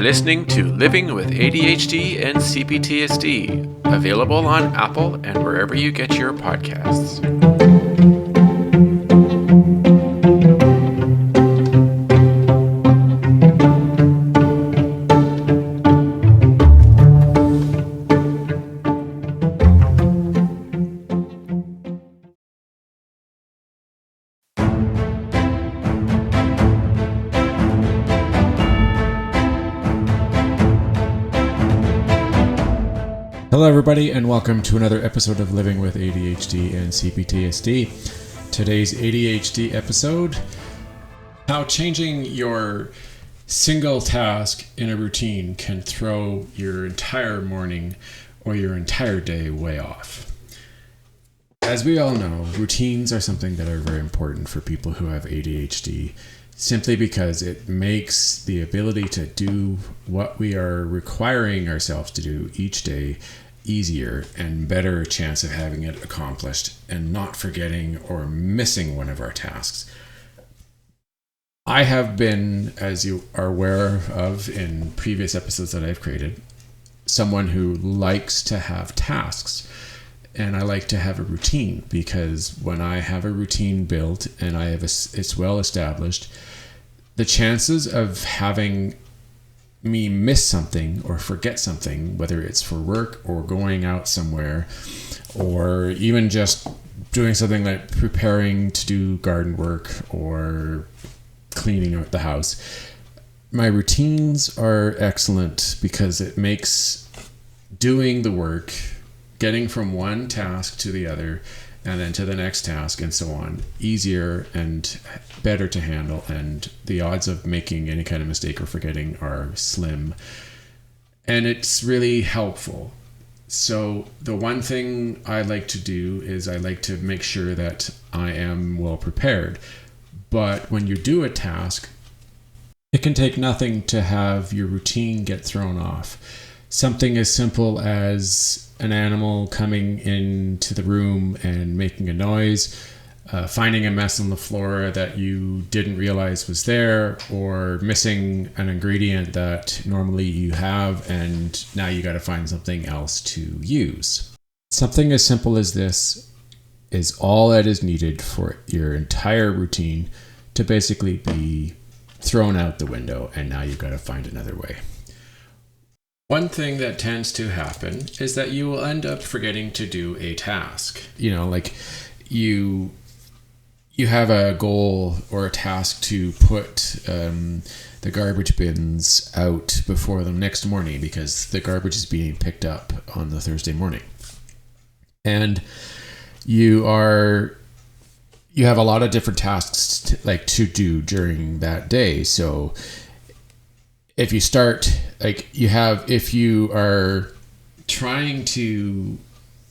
listening to Living with ADHD and CPTSD, available on Apple and wherever you get your podcasts. Hello everybody and welcome to another episode of Living with ADHD and CPTSD. Today's ADHD episode, how changing your single task in a routine can throw your entire morning or your entire day way off. As we all know, routines are something that are very important for people who have ADHD, simply because it makes the ability to do what we are requiring ourselves to do each day easier and better chance of having it accomplished and not forgetting or missing one of our tasks. I have been, as you are aware of in previous episodes that I've created, someone who likes to have tasks, and I like to have a routine, because when I have a routine built and it's well established, the chances of having me miss something or forget something, whether it's for work or going out somewhere, or even just doing something like preparing to do garden work or cleaning out the house, my routines are excellent because it makes doing the work, getting from one task to the other and then to the next task and so on, easier and better to handle, and the odds of making any kind of mistake or forgetting are slim, and it's really helpful. So the one thing I like to do is I like to make sure that I am well prepared. But when you do a task, it can take nothing to have your routine get thrown off. Something as simple as an animal coming into the room and making a noise, finding a mess on the floor that you didn't realize was there, or missing an ingredient that normally you have and now you got to find something else to use. Something as simple as this is all that is needed for your entire routine to basically be thrown out the window, and now you've got to find another way. One thing that tends to happen is that you will end up forgetting to do a task. Like you have a goal or a task to put the garbage bins out before the next morning because the garbage is being picked up on the Thursday morning. And you have a lot of different tasks to do during that day. So if you start, if you are trying to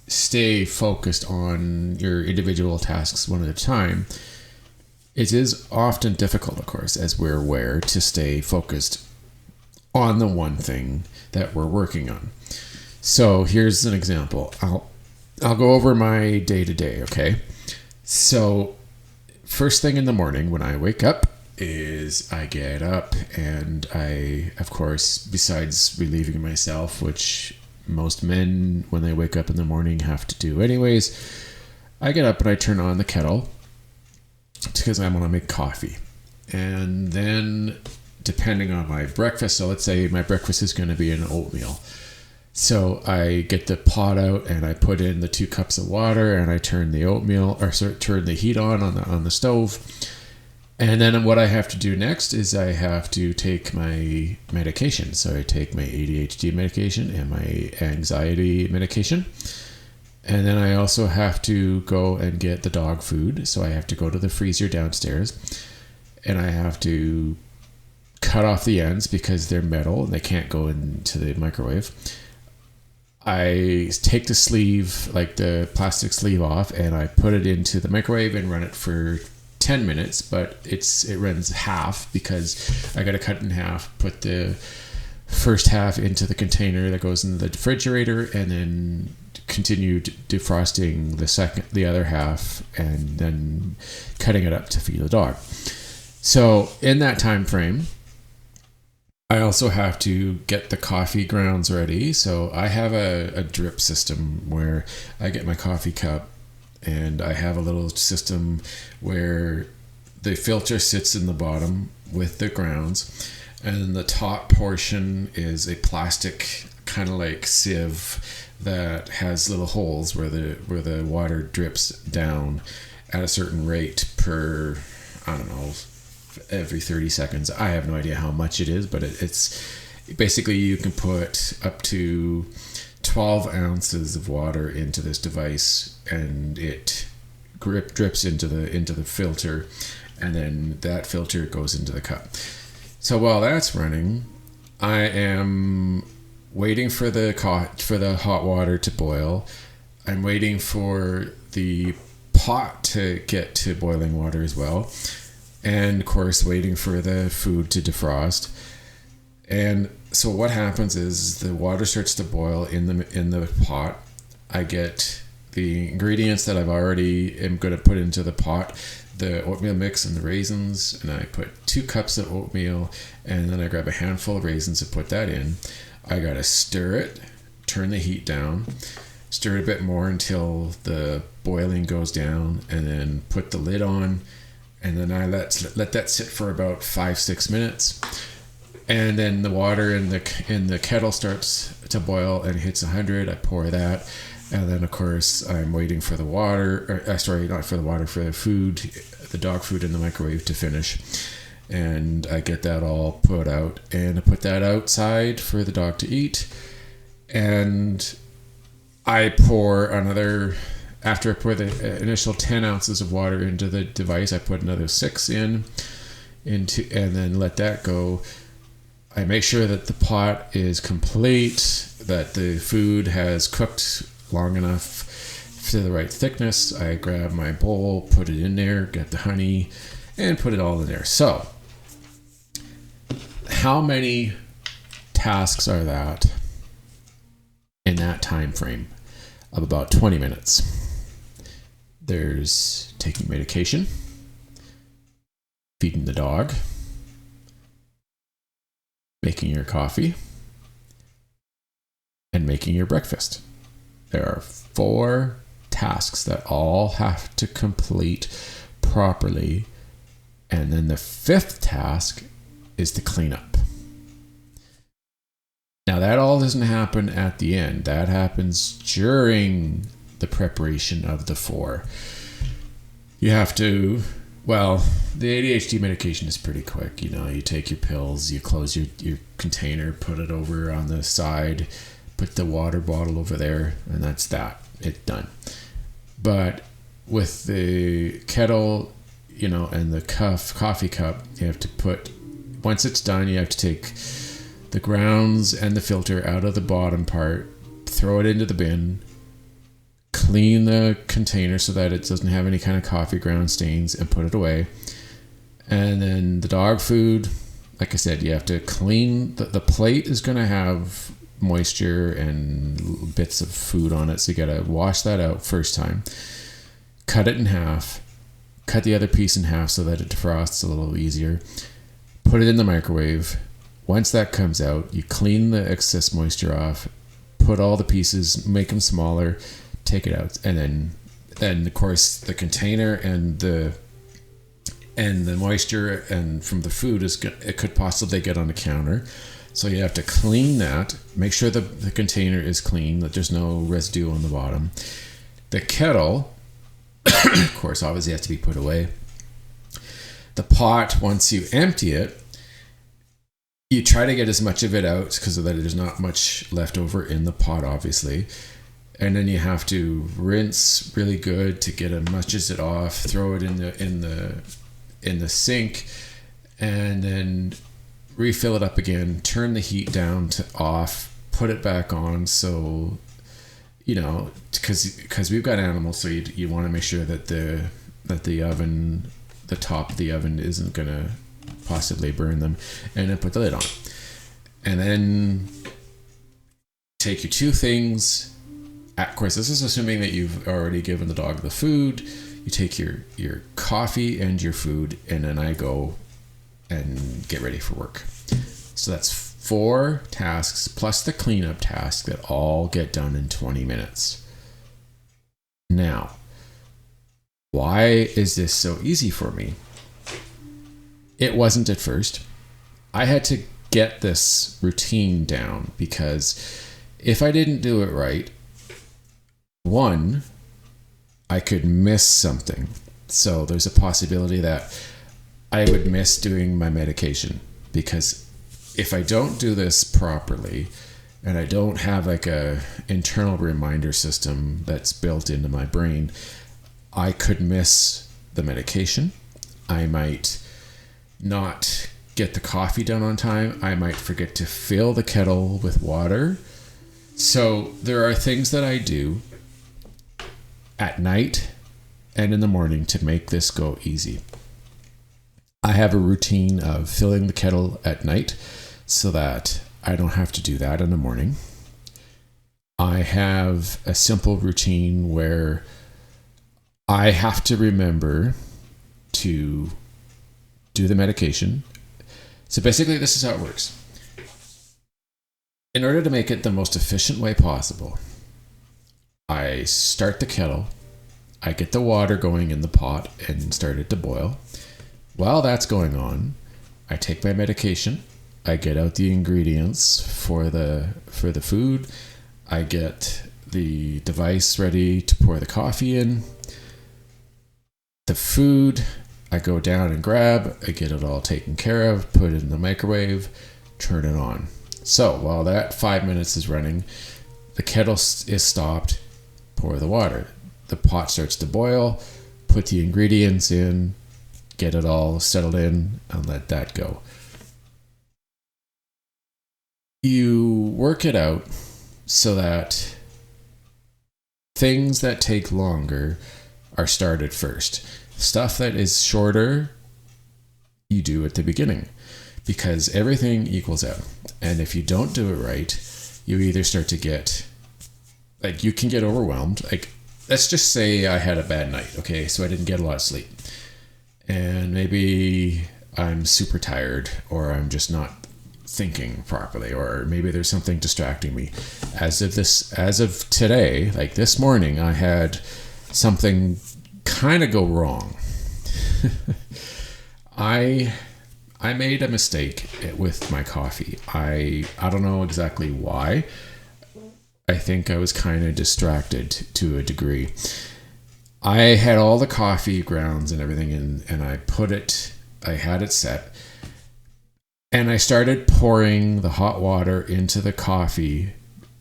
stay focused on your individual tasks one at a time, it is often difficult, of course, as we're aware, to stay focused on the one thing that we're working on. So here's an example. I'll go over my day-to-day, okay? So first thing in the morning when I wake up is I get up and I, of course, besides relieving myself, which most men when they wake up in the morning have to do anyways, I get up and I turn on the kettle because I want to make coffee. And then depending on my breakfast, so let's say my breakfast is going to be an oatmeal. So I get the pot out and I put in the 2 cups of water and I turn the turn the heat on the stove. And then what I have to do next is I have to take my medication. So I take my ADHD medication and my anxiety medication. And then I also have to go and get the dog food. So I have to go to the freezer downstairs and I have to cut off the ends because they're metal and they can't go into the microwave. I take the sleeve, the plastic sleeve off, and I put it into the microwave and run it for 10 minutes, but it runs half because I got to cut it in half, put the first half into the container that goes into the refrigerator, and then continue defrosting the other half, and then cutting it up to feed the dog. So in that time frame, I also have to get the coffee grounds ready. So I have a drip system where I get my coffee cup, and I have a little system where the filter sits in the bottom with the grounds, and the top portion is a plastic kind of like sieve that has little holes where the water drips down at a certain rate per, I don't know, every 30 seconds. I have no idea how much it is, but it's basically, you can put up to 12 ounces of water into this device, and it drips into the filter, and then that filter goes into the cup. So while that's running, I am waiting for the hot water to boil. I'm waiting for the pot to get to boiling water as well, and of course waiting for the food to defrost. And so what happens is the water starts to boil in the pot. I get the ingredients that I've already am going to put into the pot, the oatmeal mix and the raisins, and I put 2 cups of oatmeal, and then I grab a handful of raisins and put that in. I gotta stir it, turn the heat down, stir it a bit more until the boiling goes down, and then put the lid on, and then I let that sit for about 5-6 minutes. And then the water in the kettle starts to boil and hits 100. I pour that, and then of course I'm waiting for the water. Not for the water, for the food, the dog food in the microwave to finish. And I get that all put out, and I put that outside for the dog to eat. And I pour another, after I pour the initial 10 ounces of water into the device, I put another 6 into, and then let that go. I make sure that the pot is complete, that the food has cooked long enough to the right thickness. I grab my bowl, put it in there, get the honey, and put it all in there. So, how many tasks are that in that time frame of about 20 minutes? There's taking medication, feeding the dog, making your coffee, and making your breakfast. There are 4 tasks that all have to complete properly, and then the 5th task is to clean up. Now that all doesn't happen at the end. That happens during the preparation of the 4. You have to, well, the ADHD medication is pretty quick. You take your pills, you close your container, put it over on the side, put the water bottle over there, and that's that. It's done. But with the kettle, and the coffee cup, you have to put, once it's done, you have to take the grounds and the filter out of the bottom part, throw it into the bin, clean the container so that it doesn't have any kind of coffee ground stains, and put it away. And then the dog food, like I said, you have to clean. The plate is going to have moisture and bits of food on it, so you got to wash that out first time. Cut it in half. Cut the other piece in half so that it defrosts a little easier. Put it in the microwave. Once that comes out, you clean the excess moisture off, put all the pieces, make them smaller, take it out, and then of course the container and the moisture and from the food it could possibly get on the counter. So you have to clean that, make sure the container is clean, that there's no residue on the bottom. The kettle, of course, obviously has to be put away. The pot, once you empty it, you try to get as much of it out because of that there's not much left over in the pot, obviously. And then you have to rinse really good to get as much as it off, throw it in the sink, and then refill it up again, turn the heat down to off, put it back on. So, because we've got animals, so you want to make sure that the oven, the top of the oven isn't going to possibly burn them, and then put the lid on. And then take your 2 things. Of course, this is assuming that you've already given the dog the food. You take your coffee and your food, and then I go and get ready for work. So that's 4 tasks plus the cleanup task that all get done in 20 minutes. Now, why is this so easy for me? It wasn't at first. I had to get this routine down because if I didn't do it right, one, I could miss something. So there's a possibility that I would miss doing my medication, because if I don't do this properly and I don't have like a internal reminder system that's built into my brain, I could miss the medication. I might not get the coffee done on time. I might forget to fill the kettle with water. So there are things that I do at night and in the morning to make this go easy. I have a routine of filling the kettle at night so that I don't have to do that in the morning. I have a simple routine where I have to remember to do the medication. So basically, this is how it works. In order to make it the most efficient way possible, I start the kettle, I get the water going in the pot and start it to boil. While that's going on, I take my medication, I get out the ingredients for the food, I get the device ready to pour the coffee in, the food, I go down and grab, I get it all taken care of, put it in the microwave, turn it on. So while that 5 minutes is running, the kettle is stopped, pour the water. The pot starts to boil, put the ingredients in, get it all settled in, and let that go. You work it out so that things that take longer are started first. Stuff that is shorter, you do at the beginning, because everything equals out. And if you don't do it right, you either start to get, like, you can get overwhelmed. Like, let's just say I had a bad night, okay? So I didn't get a lot of sleep. And maybe I'm super tired, or I'm just not thinking properly, or maybe there's something distracting me. As of today, like this morning, I had something kind of go wrong. I made a mistake with my coffee. I don't know exactly why. I think I was kind of distracted to a degree. I had all the coffee grounds and everything in, and I had it set. And I started pouring the hot water into the coffee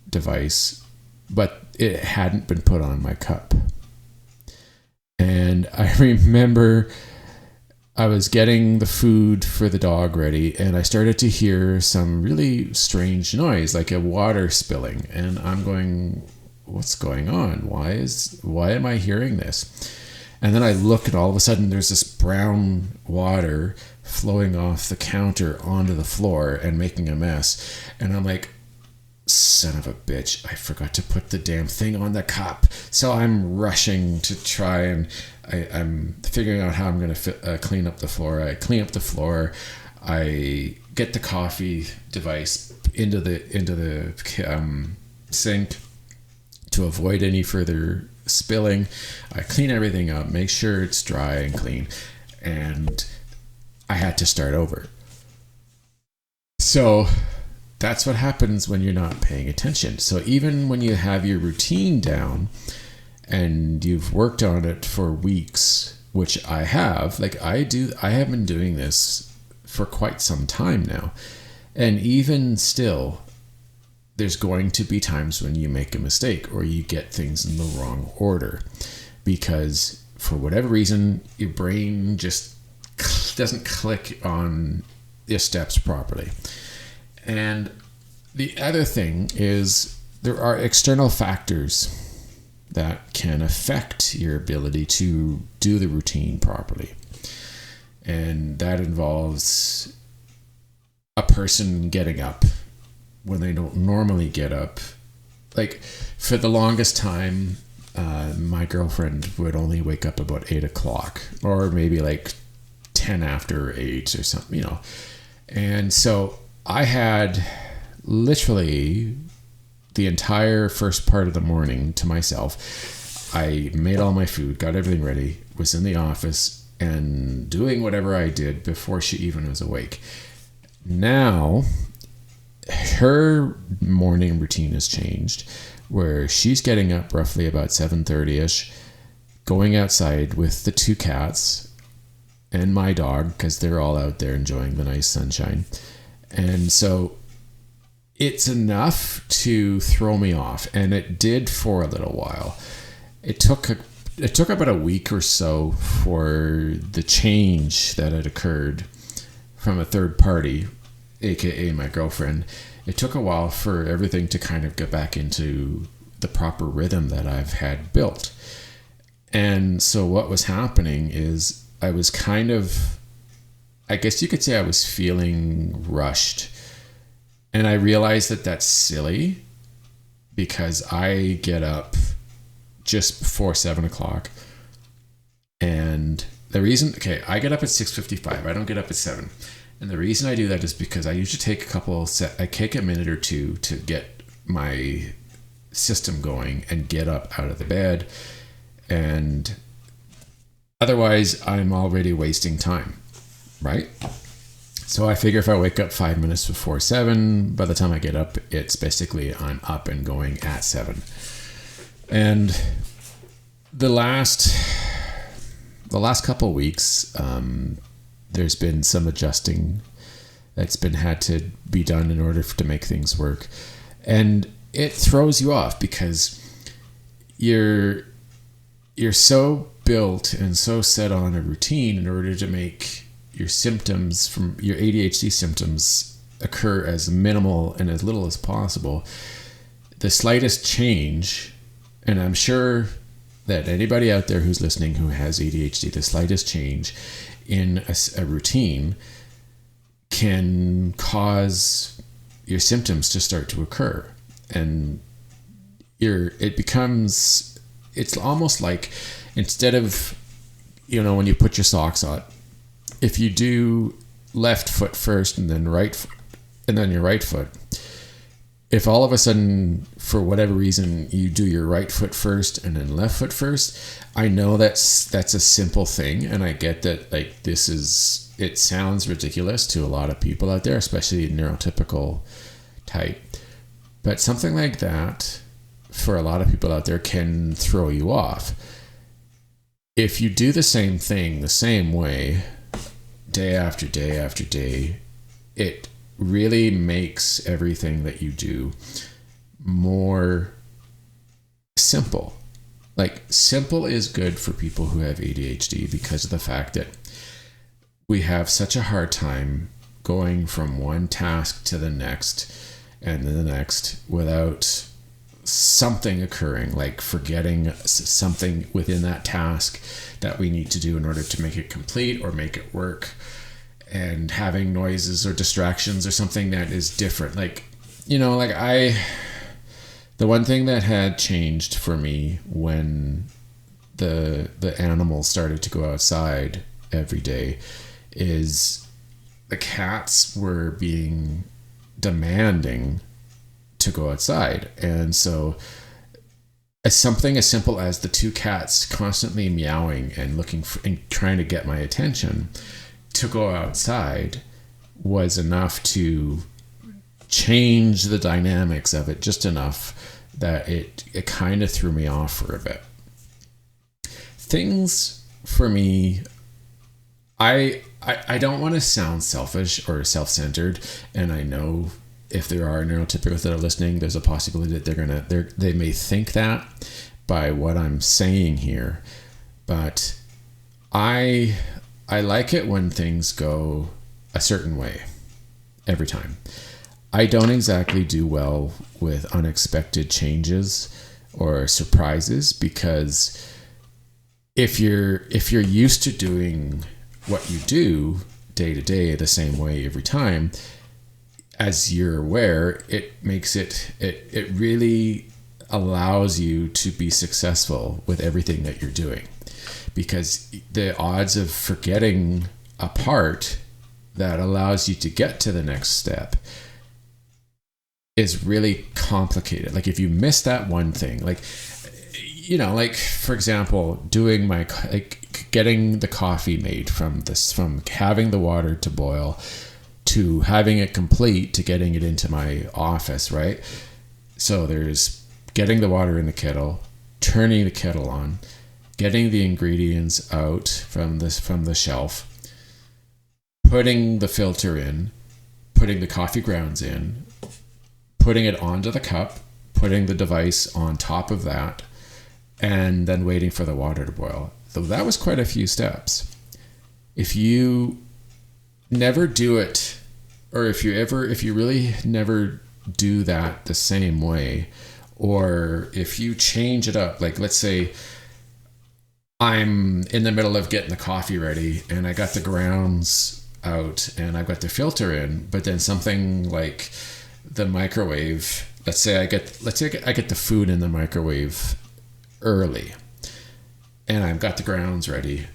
device, but it hadn't been put on my cup. And I remember I was getting the food for the dog ready, and I started to hear some really strange noise, like a water spilling. And I'm going, what's going on? Why am I hearing this? And then I look, and all of a sudden there's this brown water flowing off the counter onto the floor and making a mess. And I'm like, son of a bitch, I forgot to put the damn thing on the cup. So I'm rushing to try, and I'm figuring out how I'm going to clean up the floor. I clean up the floor. I get the coffee device into the sink to avoid any further spilling. I clean everything up, make sure it's dry and clean, and I had to start over. So that's what happens when you're not paying attention. So even when you have your routine down and you've worked on it for weeks, which I have, I have been doing this for quite some time now. And even still, there's going to be times when you make a mistake or you get things in the wrong order, because for whatever reason, your brain just doesn't click on the steps properly. And the other thing is there are external factors that can affect your ability to do the routine properly. And that involves a person getting up when they don't normally get up. Like, for the longest time, my girlfriend would only wake up about 8 o'clock, or maybe like 10 after 8 or something, And so I had literally the entire first part of the morning to myself. I made all my food, got everything ready, was in the office and doing whatever I did before she even was awake. Now, her morning routine has changed, where she's getting up roughly about 7:30ish, going outside with the 2 cats and my dog, because they're all out there enjoying the nice sunshine. And so it's enough to throw me off, and it did for a little while. It took about a week or so for the change that had occurred from a third party, aka my girlfriend. It took a while for everything to kind of get back into the proper rhythm that I've had built. And so what was happening is I was kind of, I guess you could say I was feeling rushed. And I realized that that's silly, because I get up just before 7 o'clock. And the reason, I get up at 6:55. I don't get up at 7. And the reason I do that is because I usually take I take a minute or two to get my system going and get up out of the bed. And otherwise, I'm already wasting time, right? So I figure if I wake up 5 minutes before 7, by the time I get up, it's basically I'm up and going at 7. And the last couple of weeks, there's been some adjusting that's been had to be done in order to make things work. And it throws you off because you're so built and so set on a routine in order to make your symptoms from your ADHD symptoms occur as minimal and as little as possible. The slightest change, and I'm sure that anybody out there who's listening who has ADHD, the slightest change in a routine can cause your symptoms to start to occur. And it's almost like, instead of, when you put your socks on, if you do left foot first and then your right foot, if all of a sudden, for whatever reason, you do your right foot first and then left foot first, I know that's a simple thing, and I get that, it sounds ridiculous to a lot of people out there, especially neurotypical type. But something like that, for a lot of people out there, can throw you off. If you do the same thing the same way, day after day after day, it really makes everything that you do more simple. Simple is good for people who have ADHD because of the fact that we have such a hard time going from one task to the next and then the next without something occurring, like forgetting something within that task that we need to do in order to make it complete or make it work, and having noises or distractions or something that is different. The one thing that had changed for me when the animals started to go outside every day is the cats were being demanding to go outside. And so something as simple as the 2 cats constantly meowing and looking for, and trying to get my attention to go outside was enough to change the dynamics of it just enough that it kind of threw me off for a bit. Things for me, I don't want to sound selfish or self-centered, and I know if there are neurotypicals that are listening, there's a possibility that they may think that by what I'm saying here, but I like it when things go a certain way every time. I don't exactly do well with unexpected changes or surprises, because if you're used to doing what you do day to day the same way every time, as you're aware, it makes it really allows you to be successful with everything that you're doing, because the odds of forgetting a part that allows you to get to the next step is really complicated. Like if you miss that one thing, like, like for example, getting the coffee made from having the water to boil to having it complete to getting it into my office, right? So there's getting the water in the kettle, turning the kettle on, getting the ingredients out from the shelf, putting the filter in, putting the coffee grounds in, putting it onto the cup, putting the device on top of that, and then waiting for the water to boil. So that was quite a few steps. If you never do it, or if you really never do that the same way, or if you change it up, like let's say I'm in the middle of getting the coffee ready and I got the grounds out and I've got the filter in, but then something like the microwave, let's say I get the food in the microwave early and I've got the grounds ready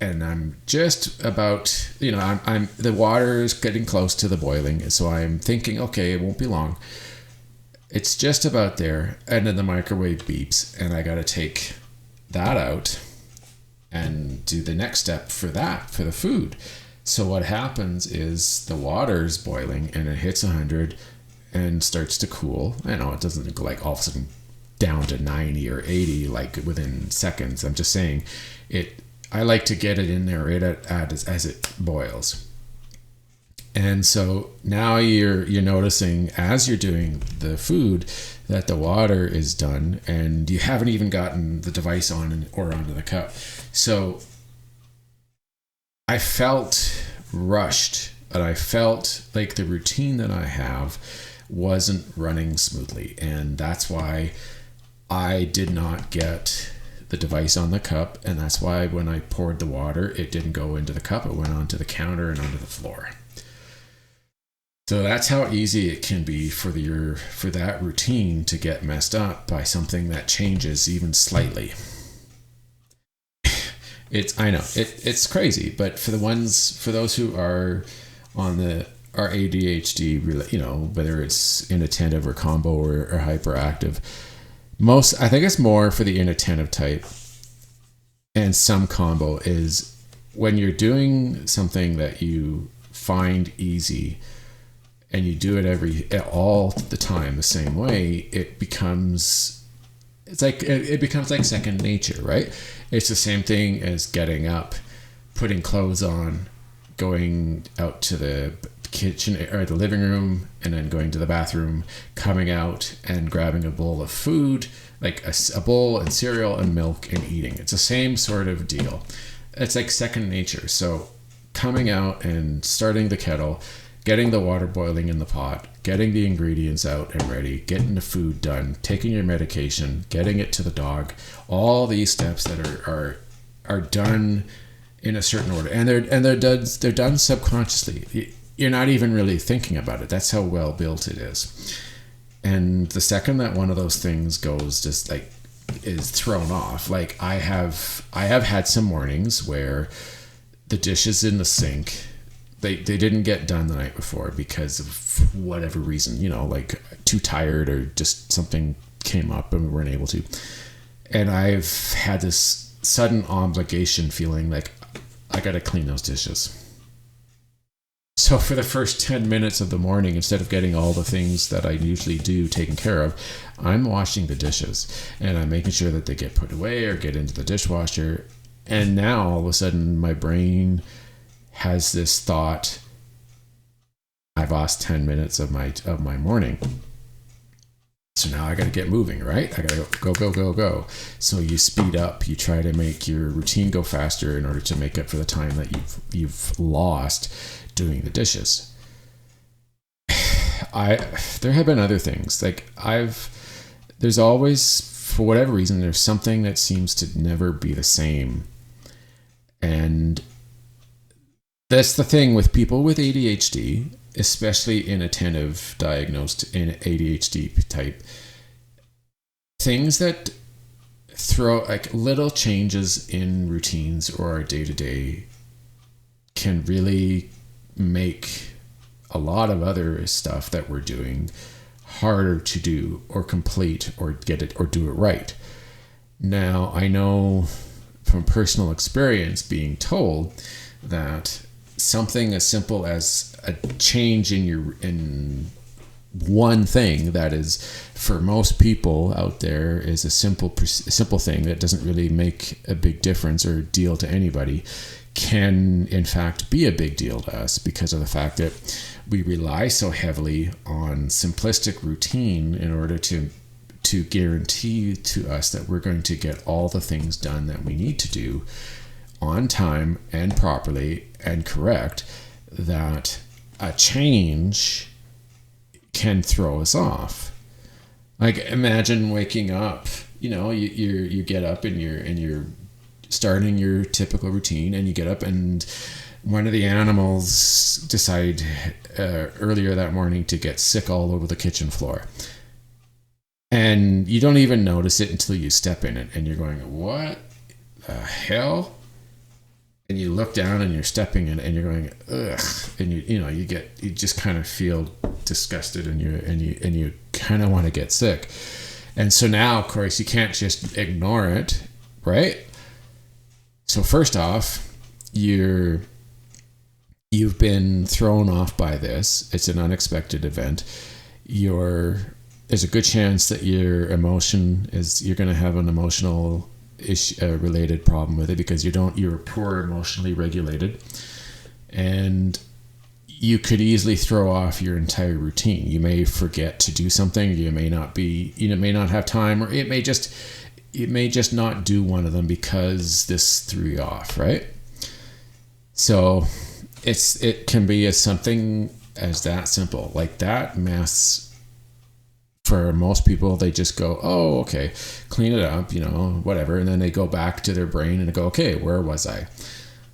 and I'm just about, I'm the water is getting close to the boiling, so I'm thinking, okay, it won't be long. It's just about there, and then the microwave beeps and I got to take that out and do the next step for the food. So what happens is the water's boiling and it hits 100 and starts to cool. I know it doesn't go like all of a sudden down to 90 or 80 like within seconds. I'm just saying I like to get it in there right as it boils. And so now you're noticing as you're doing the food that the water is done and you haven't even gotten the device on or onto the cup. So I felt rushed, and I felt like the routine that I have wasn't running smoothly. And that's why I did not get the device on the cup. And that's why when I poured the water, it didn't go into the cup. It went onto the counter and onto the floor. So that's how easy it can be for that routine to get messed up by something that changes even slightly. I know it's crazy, but for those who are on our ADHD, whether it's inattentive or combo or hyperactive, I think it's more for the inattentive type, and some combo is when you're doing something that you find easy and you do it all the time the same way, it becomes like second nature, right? It's the same thing as getting up, putting clothes on, going out to the kitchen or the living room, and then going to the bathroom, coming out and grabbing a bowl of food, like a bowl and cereal and milk, and eating. It's the same sort of deal. It's like second nature. So coming out and starting the kettle, getting the water boiling in the pot, getting the ingredients out and ready, getting the food done, taking your medication, getting it to the dog, all these steps that are done in a certain order, and they're done subconsciously. You're not even really thinking about it. That's how well built it is. And the second that one of those things goes, just like is thrown off, like I have had some mornings where the dishes in the sink, they didn't get done the night before because of whatever reason, like too tired or just something came up and we weren't able to. And I've had this sudden obligation feeling like I got to clean those dishes. So for the first 10 minutes of the morning, instead of getting all the things that I usually do taken care of, I'm washing the dishes and I'm making sure that they get put away or get into the dishwasher. And now all of a sudden my brain has this thought, I've lost 10 minutes of my morning. So now I got to get moving, right? I got to go. So you speed up, you try to make your routine go faster in order to make up for the time that you've lost doing the dishes. There have been other things. Like there's always, for whatever reason, there's something that seems to never be the same. And that's the thing with people with ADHD, especially inattentive diagnosed in ADHD type. Things that throw like little changes in routines or our day-to-day can really make a lot of other stuff that we're doing harder to do or complete or get it or do it right. Now, I know from personal experience being told that something as simple as a change in one thing that is, for most people out there, is a simple thing that doesn't really make a big difference or deal to anybody, can in fact be a big deal to us because of the fact that we rely so heavily on simplistic routine in order to guarantee to us that we're going to get all the things done that we need to do on time and properly and correct, that a change can throw us off. Like, imagine waking up, you get up and you're starting your typical routine, and you get up and one of the animals decide earlier that morning to get sick all over the kitchen floor. And you don't even notice it until you step in it, and you're going, what the hell? And you look down and you're stepping in it, and you're going, ugh. And you just kind of feel disgusted, and you kind of want to get sick. And so now, of course, you can't just ignore it, right? So first off, you've been thrown off by this. It's an unexpected event. There's a good chance that you're going to have an emotional related problem with it, because you're poor emotionally regulated, and you could easily throw off your entire routine. You may forget to do something. You may not have time, or it may just not do one of them because this threw you off, right? So it can be something as that simple, like that mess. For most people, they just go, oh, okay, clean it up, whatever. And then they go back to their brain and go, okay, where was I?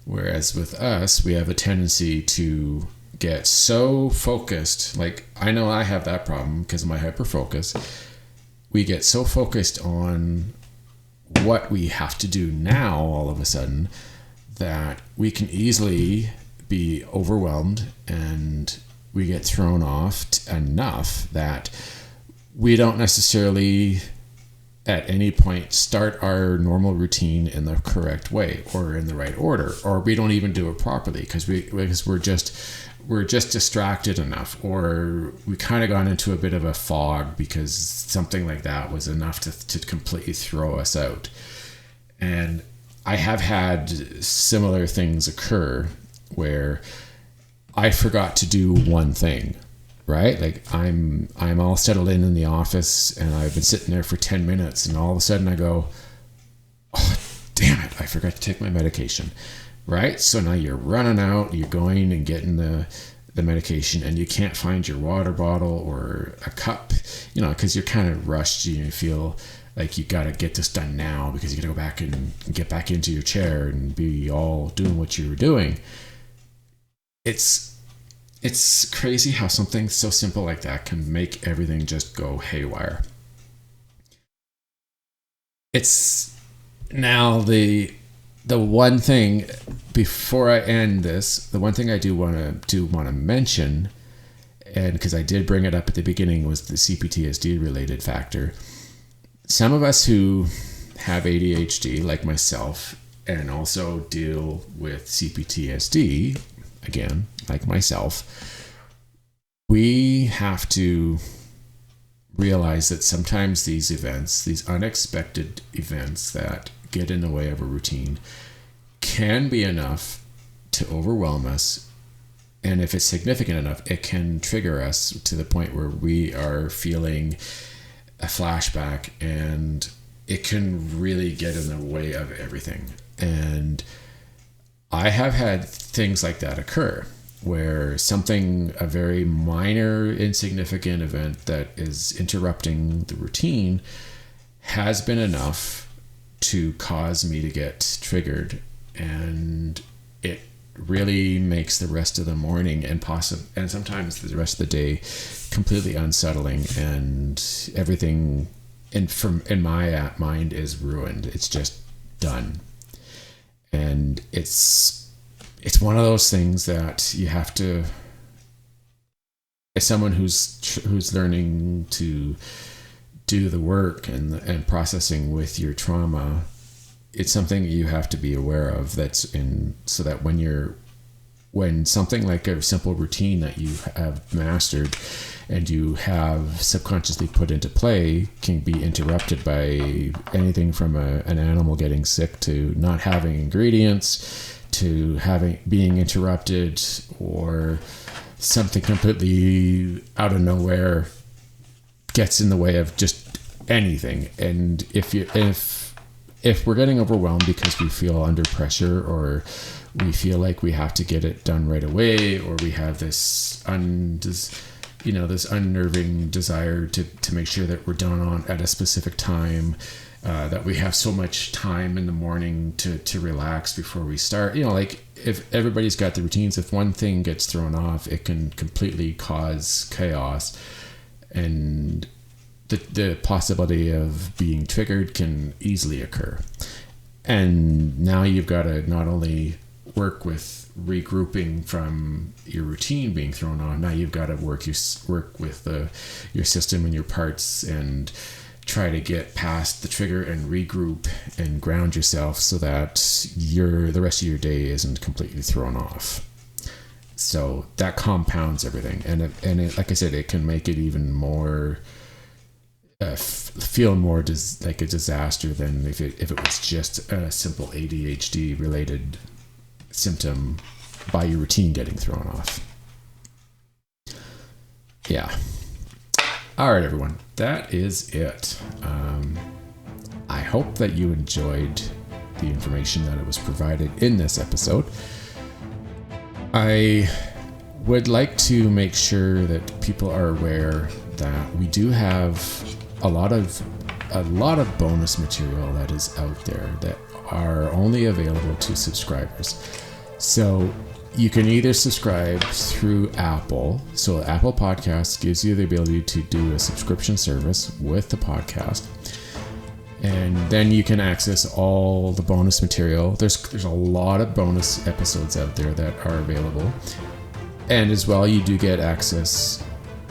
Whereas with us, we have a tendency to get so focused. Like, I know I have that problem because of my hyperfocus. We get so focused on what we have to do now all of a sudden that we can easily be overwhelmed, and we get thrown off enough that we don't necessarily at any point start our normal routine in the correct way or in the right order, or we don't even do it properly because we're just distracted enough, or we kind of gone into a bit of a fog because something like that was enough to completely throw us out. And I have had similar things occur where I forgot to do one thing. Right? Like, I'm all settled in the office, and I've been sitting there for 10 minutes, and all of a sudden I go, oh, damn it, I forgot to take my medication. Right? So now you're running out, you're going and getting the medication, and you can't find your water bottle or a cup, because you're kind of rushed. You feel like you got to get this done now because you got to go back and get back into your chair and be all doing what you were doing. It's crazy how something so simple like that can make everything just go haywire. It's now the one thing, before I end this, the one thing I do want to mention, and because I did bring it up at the beginning, was the CPTSD related factor. Some of us who have ADHD, like myself, and also deal with CPTSD, again, like myself, we have to realize that sometimes these unexpected events that get in the way of a routine can be enough to overwhelm us. And if it's significant enough, it can trigger us to the point where we are feeling a flashback, and it can really get in the way of everything. And I have had things like that occur, where a very minor, insignificant event that is interrupting the routine has been enough to cause me to get triggered, and it really makes the rest of the morning and sometimes the rest of the day completely unsettling, and everything in my mind is ruined. It's just done. And it's it's one of those things that you have to, as someone who's learning to do the work and processing with your trauma, it's something you have to be aware of, so that when something like a simple routine that you have mastered and you have subconsciously put into play can be interrupted by anything from an animal getting sick to not having ingredients to being interrupted, or something completely out of nowhere gets in the way of just anything. And if we're getting overwhelmed because we feel under pressure, or we feel like we have to get it done right away, or we have this unnerving desire to make sure that we're done at a specific time, that we have so much time in the morning to relax before we start. Like if everybody's got the routines, if one thing gets thrown off, it can completely cause chaos, and the possibility of being triggered can easily occur. And now you've got to not only work with regrouping from your routine being thrown on, now you've got to work with your system and your parts and try to get past the trigger and regroup and ground yourself so that the rest of your day isn't completely thrown off. So that compounds everything, and it, like I said, it can make it even more feel more like a disaster than if it was just a simple ADHD related symptom by your routine getting thrown off. Yeah. All right, everyone. That is it. I hope that you enjoyed the information that was provided in this episode. I would like to make sure that people are aware that we do have a lot of bonus material that is out there that are only available to subscribers. So you can either subscribe through Apple. So Apple Podcasts gives you the ability to do a subscription service with the podcast. And then you can access all the bonus material. There's a lot of bonus episodes out there that are available. And as well, you do get access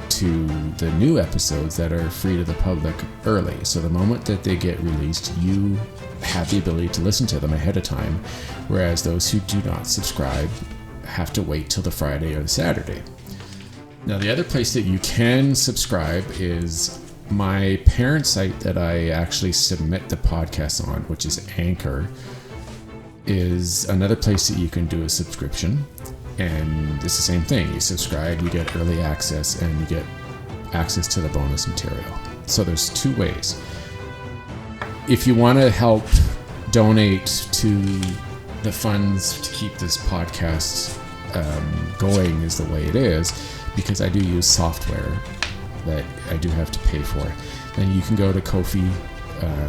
to the new episodes that are free to the public early. So the moment that they get released, you have the ability to listen to them ahead of time, whereas those who do not subscribe have to wait till the Friday or the Saturday. Now, the other place that you can subscribe is my parent site that I actually submit the podcast on, which is Anchor, is another place that you can do a subscription. And it's the same thing. You subscribe, you get early access, and you get access to the bonus material. So there's two ways. If you want to help donate to the funds to keep this podcast going is the way it is, because I do use software that I do have to pay for, then you can go to Ko-fi.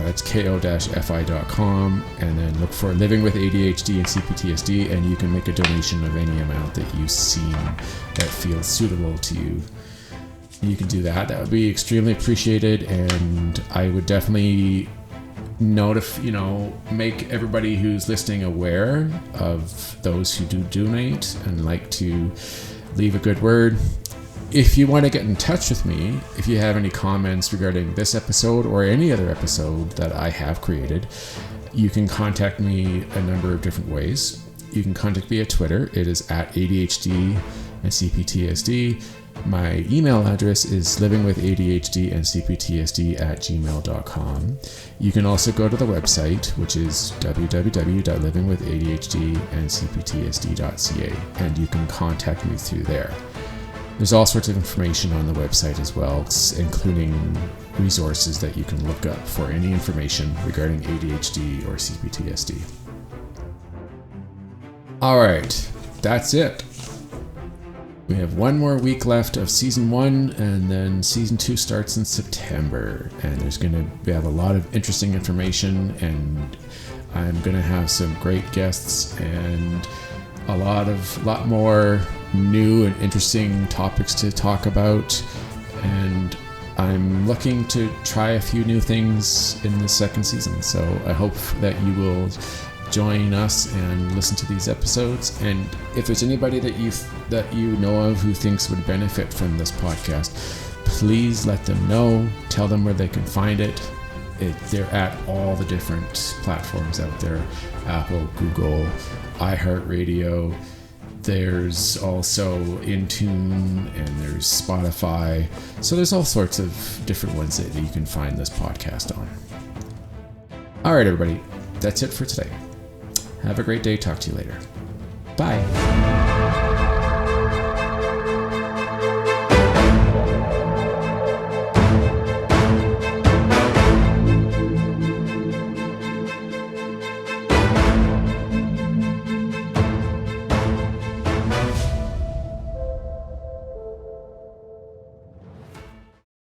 That's ko-fi.com, and then look for Living with ADHD and CPTSD, and you can make a donation of any amount that you seem that feels suitable to you. You can do that. That would be extremely appreciated, and I would definitely make everybody who's listening aware of those who do donate and like to leave a good word. If you want to get in touch with me, if you have any comments regarding this episode or any other episode that I have created, you can contact me a number of different ways. You can contact me at Twitter. It is at ADHD and CPTSD. My email address is livingwithadhdandcptsd@gmail.com. You can also go to the website, which is www.livingwithadhdandcptsd.ca, and you can contact me through there. There's all sorts of information on the website as well, including resources that you can look up for any information regarding ADHD or CPTSD. All right, that's it. We have one more week left of season 1, and then season 2 starts in September. And we have a lot of interesting information, and I'm going to have some great guests and a lot more new and interesting topics to talk about. And I'm looking to try a few new things in the second season. So I hope that you will join us and listen to these episodes. And if there's anybody that you know of who thinks would benefit from this podcast, please let them know. Tell them where they can find it. They're at all the different platforms out there: Apple, Google, iHeartRadio. There's also Intune, and there's Spotify. So there's all sorts of different ones that you can find this podcast on. All right, everybody. That's it for today. Have a great day. Talk to you later. Bye.